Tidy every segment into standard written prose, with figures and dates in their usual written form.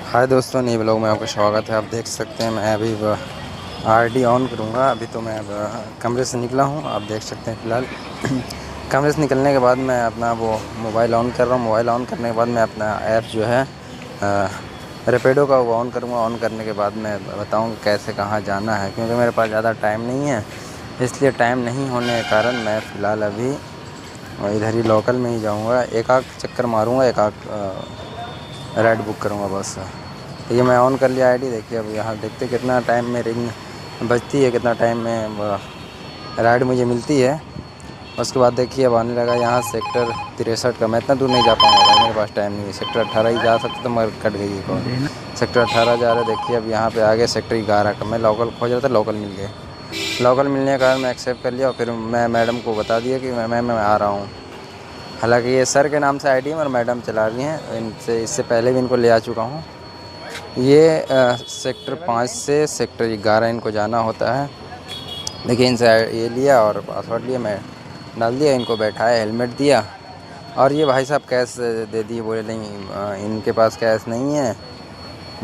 हाय दोस्तों, नए ब्लॉग में आपका स्वागत है। आप देख सकते हैं मैं अभी आरडी ऑन करूँगा। अभी तो मैं कमरे से निकला हूँ। आप देख सकते हैं फ़िलहाल कमरे से निकलने के बाद मैं अपना वो मोबाइल ऑन कर रहा हूँ। मोबाइल ऑन करने के बाद मैं अपना ऐप जो है रैपिडो का वो ऑन करूँगा। ऑन करने के बाद मैं बताऊँगा कैसे कहाँ जाना है, क्योंकि मेरे पास ज़्यादा टाइम नहीं है। इसलिए टाइम नहीं होने के कारण मैं फ़िलहाल अभी इधर ही लोकल में ही जाऊँगा। एक आध चक्कर मारूँगा, एक आध राइड बुक करूँगा बस। तो ये मैं ऑन कर लिया आईडी। देखिए अब यहाँ देखते कितना टाइम में रिंग बजती है, कितना टाइम में राइड मुझे मिलती है। उसके बाद देखिए अब आने लगा यहाँ सेक्टर 63 का। मैं इतना दूर नहीं जा पाऊँगा भाई, मेरे पास टाइम नहीं है। सेक्टर 18 ही जा सकते तो मगर कट गई कॉल। सेक्टर 18 जा रहा है। देखिए अब यहाँ पे आगे सेक्टर 11 का। मैं लोकल खोज रहा था, लोकल मिल गए। लोकल मिलने के कारण मैं एक्सेप्ट कर लिया और फिर मैं मैडम को बता दिया कि मैं आ रहा हूँ। हालांकि ये सर के नाम से आईडी है और मैडम चला रही हैं। इससे पहले भी इनको ले आ चुका हूँ। ये सेक्टर 5 से सेक्टर 11 इनको जाना होता है। देखिए इनसे ये लिया और पासवर्ड लिया, मैं डाल दिया, इनको बैठाया, हेलमेट दिया। और ये भाई साहब कैश दे दिए। बोले नहीं इनके पास कैश नहीं है।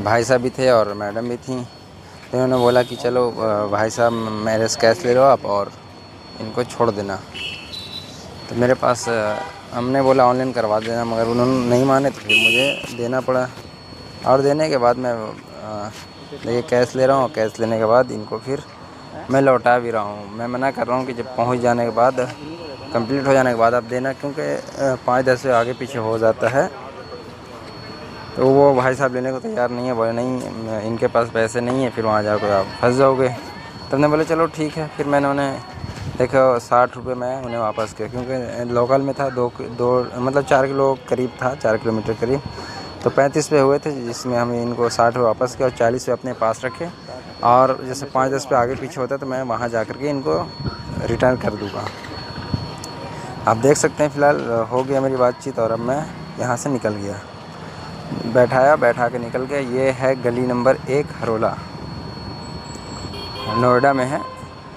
भाई साहब भी थे और मैडम भी थी। तो इन्होंने बोला कि चलो भाई साहब मेरे से कैश ले लो आप और इनको छोड़ देना। तो मेरे पास हमने बोला ऑनलाइन करवा देना, मगर उन्होंने नहीं माने तो फिर मुझे देना पड़ा। और देने के बाद मैं देखिए कैश ले रहा हूँ। कैश लेने के बाद इनको फिर मैं लौटा भी रहा हूँ। मैं मना कर रहा हूँ कि जब पहुँच जाने के बाद, कंप्लीट हो जाने के बाद आप देना, क्योंकि 5-10 से आगे पीछे हो जाता है। तो वो भाई साहब लेने को तैयार नहीं है। बोले नहीं इनके पास पैसे नहीं है, फिर वहाँ जाकर आप फंस जाओगे। तब ने बोले चलो ठीक है। फिर मैंने उन्हें देखो 60 रुपये मैं उन्हें वापस किया, क्योंकि लोकल में था। दो मतलब 4 किलो करीब था, 4 किलोमीटर करीब। तो 35 पे हुए थे, जिसमें हम इनको 60 वापस किया और 40 पे अपने पास रखे। और जैसे 5-10 पे आगे पीछे होता तो मैं वहाँ जा कर के इनको रिटर्न कर दूँगा। आप देख सकते हैं फ़िलहाल हो गया मेरी बातचीत और अब मैं यहाँ से निकल गया। बैठा के निकल गया। ये है गली नंबर 1 हरोला, नोएडा में है,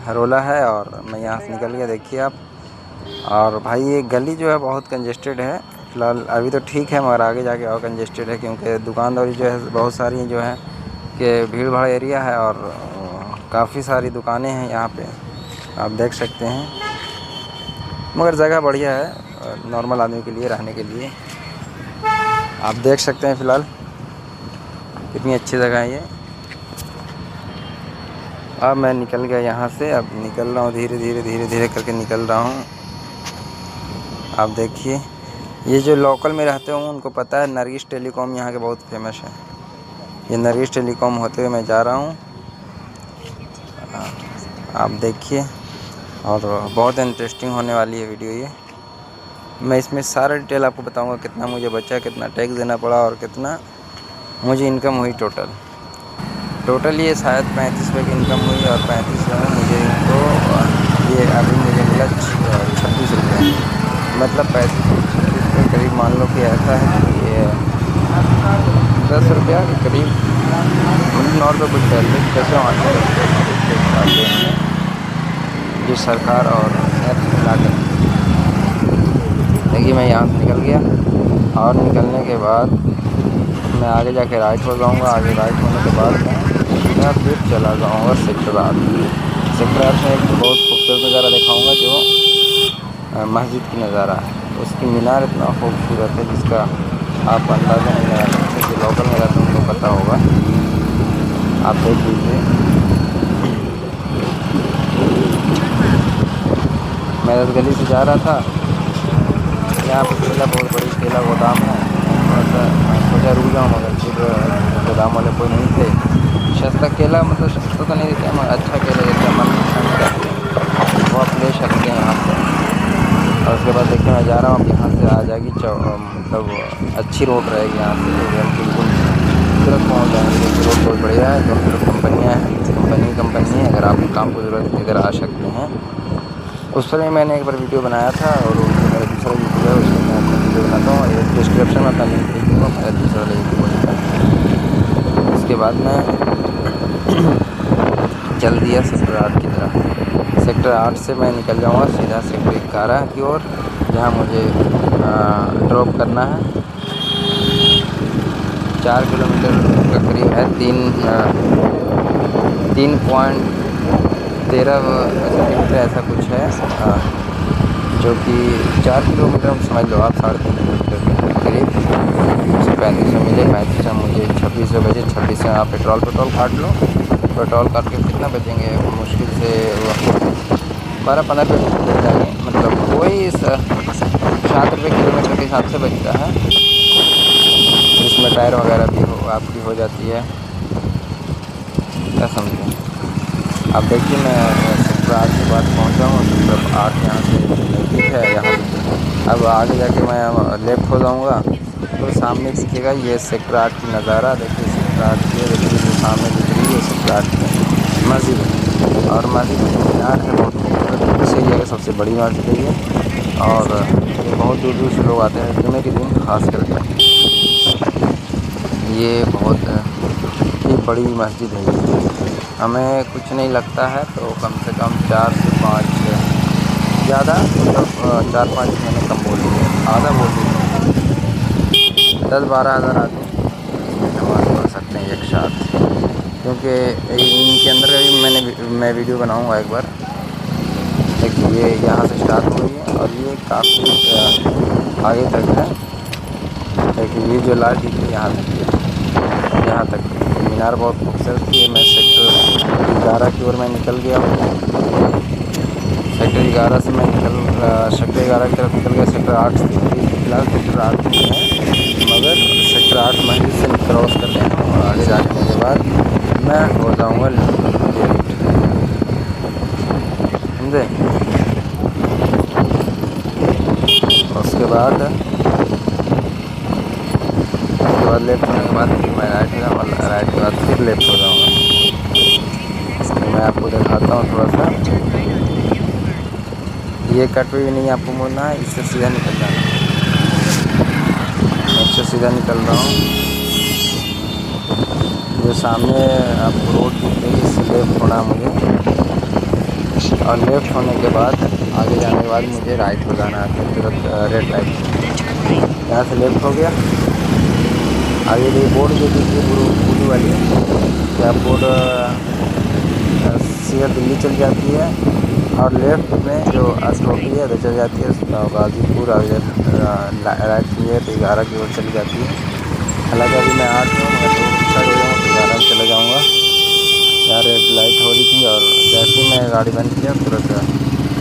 हरोला है। और मैं यहाँ से निकल गया, देखिए आप। और भाई ये गली जो है बहुत कंजेस्टेड है फ़िलहाल। अभी तो ठीक है, मगर आगे जाके और कंजेस्टेड है, क्योंकि दुकानदारी जो है बहुत सारी जो है कि भीड़ भाड़ एरिया है और काफ़ी सारी दुकानें हैं यहाँ पे, आप देख सकते हैं। मगर जगह बढ़िया है नॉर्मल आदमी के लिए रहने के लिए। आप देख सकते हैं फ़िलहाल कितनी अच्छी जगह है ये। अब मैं निकल गया यहाँ से। अब निकल रहा हूँ धीरे धीरे करके निकल रहा हूँ। आप देखिए ये जो लोकल में रहते हों उनको पता है, नरगिस टेलीकॉम यहाँ के बहुत फेमस है। ये नरगिस टेलीकॉम होते हुए मैं जा रहा हूँ। आप देखिए, और बहुत इंटरेस्टिंग होने वाली है वीडियो ये। मैं इसमें सारा डिटेल आपको बताऊंगा, कितना मुझे बचा, कितना टैक्स देना पड़ा और कितना मुझे इनकम हुई टोटल ये शायद 35 रुपये की इनकम हुई। और 35 में मुझे इनको ये अभी मुझे मिला 26 रुपये, मतलब 35 रुपये करीब। मान लो कि ऐसा है कि ये 10 रुपया के करीब, मतलब 9 रुपये कुछ पैसे कैसे आते हैं जो सरकार और ऐप मिला कर। देखिए मैं यहाँ से निकल गया और निकलने के बाद मैं आगे जाके राइट हो जाऊँगा। आगे राइट होने के बाद मैं फिर चला जाऊँगा सेक्टर 8। सेक्टर 8 में एक बहुत खूबसूरत नज़ारा दिखाऊँगा, जो मस्जिद की नज़ारा है। उसकी मीनार इतना खूबसूरत है जिसका आप अंदाज़ा नहीं लगा सकते। जो लोकल में रहते हैं उनको पता होगा। आप देख लीजिए, मैं इस गली से जा रहा था। यहाँ पर केला बहुत बड़ी केला गोदाम है। थोड़ा सा सोचा रुक जाऊँ, मगर फिर गोदाम वाले कोई नहीं थे। सस्ता केला, मतलब सस्ता तो नहीं देते मगर अच्छा केला देते हैं, मन पसंद का, वो आप ले सकते हैं यहाँ से। और उसके बाद देखिए मैं जा रहा हूँ। अब यहाँ से आ जाएगी मतलब अच्छी रोड रहेगी। यहाँ से बिल्कुल तुरंत पहुँच जाएंगे। देखिए रोड बहुत बढ़िया है, दोनों तरफ कंपनियाँ हैं, कंपनी है। अगर आपको काम की ज़रूरत है इधर आ सकते हैं। उस समय मैंने एक बार वीडियो बनाया था और मेरा दूसरा यूट्यूब है, उसमें मैं अपना वीडियो बनाता हूँ। ये डिस्क्रिप्शन में अपना लिंक दे दूँगा, मेरा दूसरा यूट्यूब। उसके बाद मैं चल दिया सेक्टर 8 की तरफ। सेक्टर 8 से मैं निकल जाऊँगा सीधा सेक्टर 11 की ओर, जहाँ मुझे ड्रॉप करना है। 4 किलोमीटर का करीब है। 3.13 सेंटीमीटर ऐसा कुछ है, जो कि 4 किलोमीटर समझ लो आप, 3.5 किलोमीटर के करीब। 3500 मिले, 3500 मुझे 2600 बचे। 2600 आप पेट्रोल काट लो। पेट्रोल काट के कितना बचेंगे, मुश्किल से 12-15 रुपये बच जाएंगे, मतलब वही 7 रुपये किलोमीटर के हिसाब से बचता है, जिसमें टायर वगैरह भी आपकी हो जाती है। क्या समझे आप? देखिए मैं सेक्टर 8 के बाद पहुँचा हूँ। सेक्टर 8 यहाँ से नज़दीक है। यहाँ अब आगे जाके मैं लेफ्ट हो जाऊँगा तो सामने दिखेगा ये सेक्टर 8 की नज़ारा। देखिए सेक्टर 8 की, देखिए जो सामने दिख रही है सेक्टर 8 की मस्जिद है, और मस्जिद में मीनार है बहुत खूबसूरत। इस एरिया की सबसे बड़ी मस्जिद है ये, और ये बहुत दूर दूर से लोग आते हैं जुमे के दिन खास करके। ये बहुत ही बड़ी मस्जिद है। हमें कुछ नहीं लगता है तो कम से कम 4 से 5 ज़्यादा, मतलब 4-5 मैंने कम बोल दिया, आधा बोल दिया, 10-12 हज़ार आदमी इसमें नमाज़ पढ़ सकते हैं एक साथ। क्योंकि इनके अंदर मैं वीडियो बनाऊंगा एक बार। देखिए ये यहाँ से स्टार्ट हुई है और ये काफ़ी आगे तक है। देखिए ये जो लाइट दिख रही है यहाँ तक मीनार बहुत खूबसूरत है। मैं सेक्टर 11 की ओर मैं निकल गया हूँ। सेक्टर 11 से मैं सेक्टर 11 की तरफ निकल गया। सेक्टर 8 से फिलहाल सेक्टर 8 में है, मगर सेक्टर 8 मस्जिद से क्रॉस करने और आगे जाने के बाद मैं हो जाऊँगा लेफ्ट, समझे। उसके बाद लेफ्ट होने के बाद फिर मैं राइट हो, और राइट के बाद फिर लेफ्ट हो जाऊँगा। तो मैं आपको दिखाता हूँ थोड़ा सा। ये कट भी नहीं आपको मुड़ना है, इससे सीधा निकल जाना। इससे सीधा निकल रहा हूँ। जो सामने आपको रोड दिख रही है, इससे लेफ्ट होना मुझे, और लेफ्ट होने के बाद आगे जाने के बाद मुझे राइट हो जाना है तुरंत रेड लाइट। यहाँ से लेफ्ट हो गया। आगे ये बोर्ड जो दिखी ब्लू वाली, या बोर्ड सीधा दिल्ली चल जाती है, और लेफ्ट में जो असरोटी है वो चल जाती है गाजीपुर। राइट की है तो 11 की ओर चली जाती है। हालांकि अभी मैं 8 में हूँ, मगर 2 साइड हो जाऊँगा तो 11 में चले जाऊँगा। यहाँ रेड लाइट हो रही थी, और जैसे ही मैं गाड़ी बंद किया तुरंत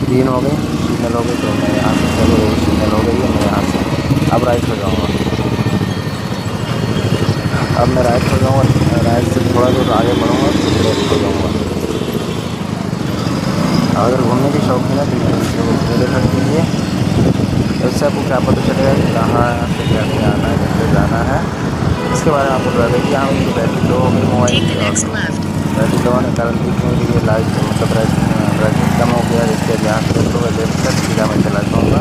ग्रीन हो गई, सिग्नल हो गई, तो मैं यहाँ से चलो सिग्नल हो गई है, मैं यहाँ से अब राइट हो जाऊँगा। अब मैं राइट हो जाऊँगा, राइट से थोड़ा दूर आगे बढ़ूँगा तो लेफ्ट हो जाऊँगा। अगर घूमने की शौक है ना तो मेरे घर के लिए, इससे आपको क्या पता चलेगा कि कहाँ से कैसे आना है, कैसे जाना है, इसके बारे में आपको बता दें कि यहाँ की बैटरी लो हो गई मोबाइल की, और बैटरी लो होने के कारण ये लाइट मतलब ब्राइटनेस कम हो गया। जिसके यहाँ से लेफ्ट तक सीधा मैं चला जाऊँगा।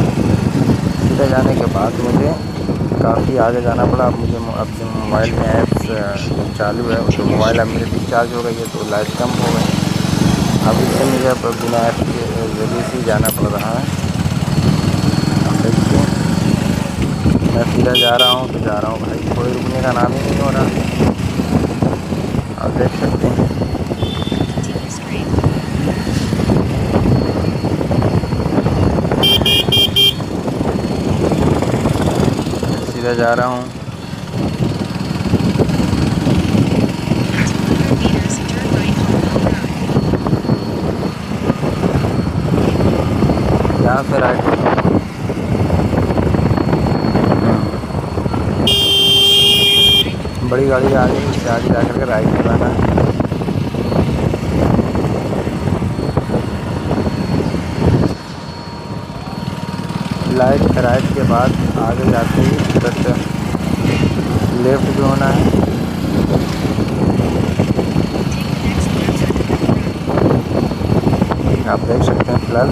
सीधा जाने के बाद मुझे काफ़ी आगे जाना पड़ा। अब मुझे अब मोबाइल में ऐप्स चालू है, तो मोबाइल अब मेरी डिस्चार्ज हो गई है तो लाइट कम हो गई। अब इससे मुझे अब बिना ऐप के जरिए से जाना पड़ रहा है। अब देखिए मैं सीधा जा रहा हूँ तो जा रहा हूँ भाई, कोई रुकने का नाम ही नहीं हो रहा। आप देख सकते हैं सीधा जा रहा हूँ। यहाँ से राइट बड़ी गाड़ी आ गई, उससे आगे जाकर के राइट जाना है। लाइट राइट के बाद आगे जाते ही तुरंत लेफ्ट भी होना है। आप देख सकते हैं फिलहाल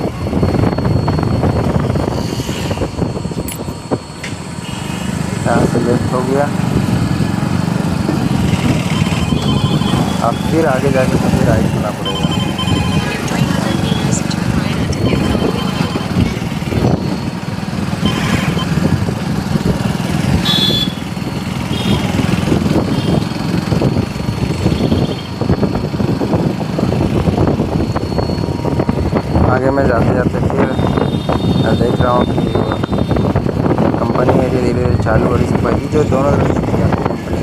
यहाँ से लेफ्ट हो गया। अब फिर आगे जाके मुझे राइट होना पड़ेगा। आगे मैं जाते जाते फिर देख रहा हूँ कि कंपनी एरिया धीरे धीरे चालू हो रही है। ये जो दोनों तरफ दिखती है आपको कंपनी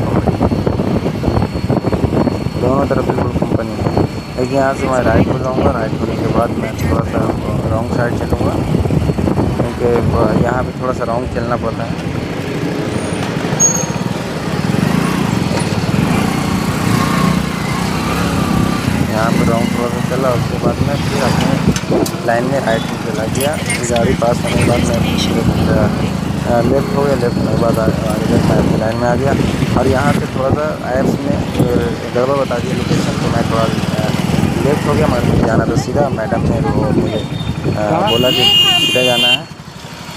दोनों तरफ बिल्कुल कंपनी है। लेकिन यहाँ से मैं राइट हो जाऊँगा, राइट होने के बाद मैं थोड़ा सा रॉन्ग साइड चलूँगा, क्योंकि यहाँ पे थोड़ा सा रॉन्ग चलना पड़ता है। यहाँ पर रॉन्ग थोड़ा सा चला, उसके बाद मैं फिर अपने लाइन में राइट में चला गया। गाड़ी पास होने के बाद मैं लेफ़्ट हो गया, लेफ़्ट होने के बाद आगे मैं अपनी लाइन में आ गया। और यहाँ से थोड़ा सा ऐप्स में गड़बड़ बता दिया लोकेशन, तो मैं थोड़ा लेफ़्ट हो गया, मगर मुझे जाना तो सीधा। मैडम ने वो मुझे बोला कि सीधा जाना है।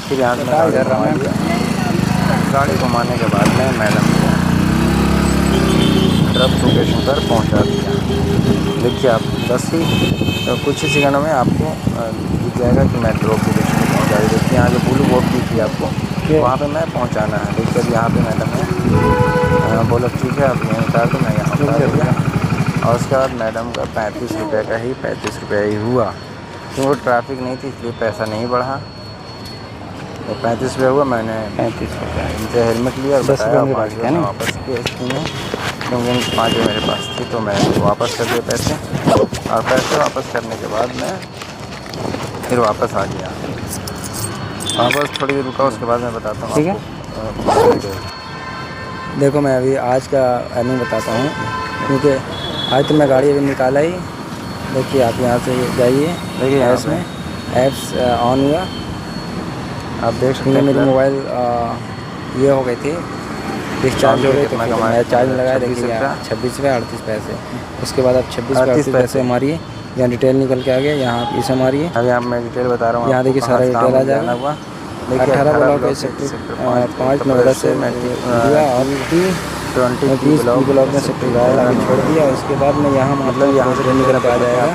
फिर यहाँ से मैं गाड़ी घुमा दिया। गाड़ी घुमाने के बाद में मैडम को ड्रॉप लोकेशन पर पहुँचा दिया। देखिए आप बस ही कुछ ही सेकंडों में आपको दिख जाएगा कि मैं ड्रॉप लोकेशन पर पहुँचा दी। देखिए यहाँ जो ब्लू बोर्ड दी थी आपको, वहाँ पे मैं पहुँचाना है। देखिए अब यहाँ पे मैडम ने बोला ठीक है आप यहीं उतार दो, मैं यहाँ उतार दिया। और उसके बाद मैडम का 35 रुपये का ही 35 रुपये ही हुआ, क्योंकि ट्रैफिक नहीं थी इसलिए पैसा नहीं बढ़ा। तो 35 रुपये हुआ। मैंने 35 रुपये इनसे हेलमेट लिया और बताया 5 रुपये वापस किए इसमें, क्योंकि 5 रुपये मेरे पास थी। तो मैं वापस कर दिए पैसे, और पैसे वापस करने के बाद मैं फिर वापस आ गया। वापस थोड़ी देर रुका, उसके बाद मैं बताता हूँ आपको। देखो मैं अभी आज का अर्निंग बताता हूँ, क्योंकि आज तो मैं गाड़ी अभी निकाला ही। देखिए आप यहाँ से जाइए, देखिए इसमें ऐप्स ऑन हुआ, आप देख सकते हैं। मेरी मोबाइल ये हो गई थी डिस्चार्ज हो गई, तो मैं चार्ज लगाया। देखिए 26 रुपये 38 पैसे। उसके बाद आप 26 रुपये 38 पैसे मारिए, यहाँ डिटेल निकल के आ गया। यहाँ आप इसे मारिए, अभी यहाँ मैं डिटेल बता रहा हूँ। यहाँ देखिए सारा डिटेल आ जाएगा। 18 ब्लॉक सेक्टर 5 नोएडा से मैं दिया, और 20 ब्लॉक में सेक्टर आगे छोड़ दिया। उसके बाद मैं यहाँ मतलब यहाँ से निकल के आ जाएगा।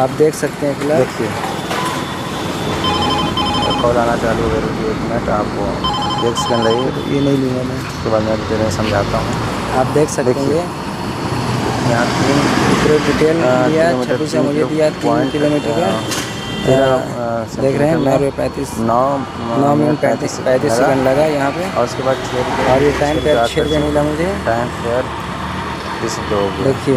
आप देख सकते हैं फिलहाल। देखिए कॉल आना चालू हो गया, 1 मिनट आपको 1 सेकंड लगी। ये नहीं लूँगा मैं, उसके बाद मैं डिटेल समझाता हूँ। आप देख सकते हैं यहाँ 3 डिटेल दिया, 26 से मुझे दिया 3 किलोमीटर का। देख रहे हैं 9 मिनट 35 सेकंड लगा यहाँ पे। और उसके बाद 6 रुपये, और ये टाइम पे 6 रुपये मिला मुझे टाइम फेयर। देखिए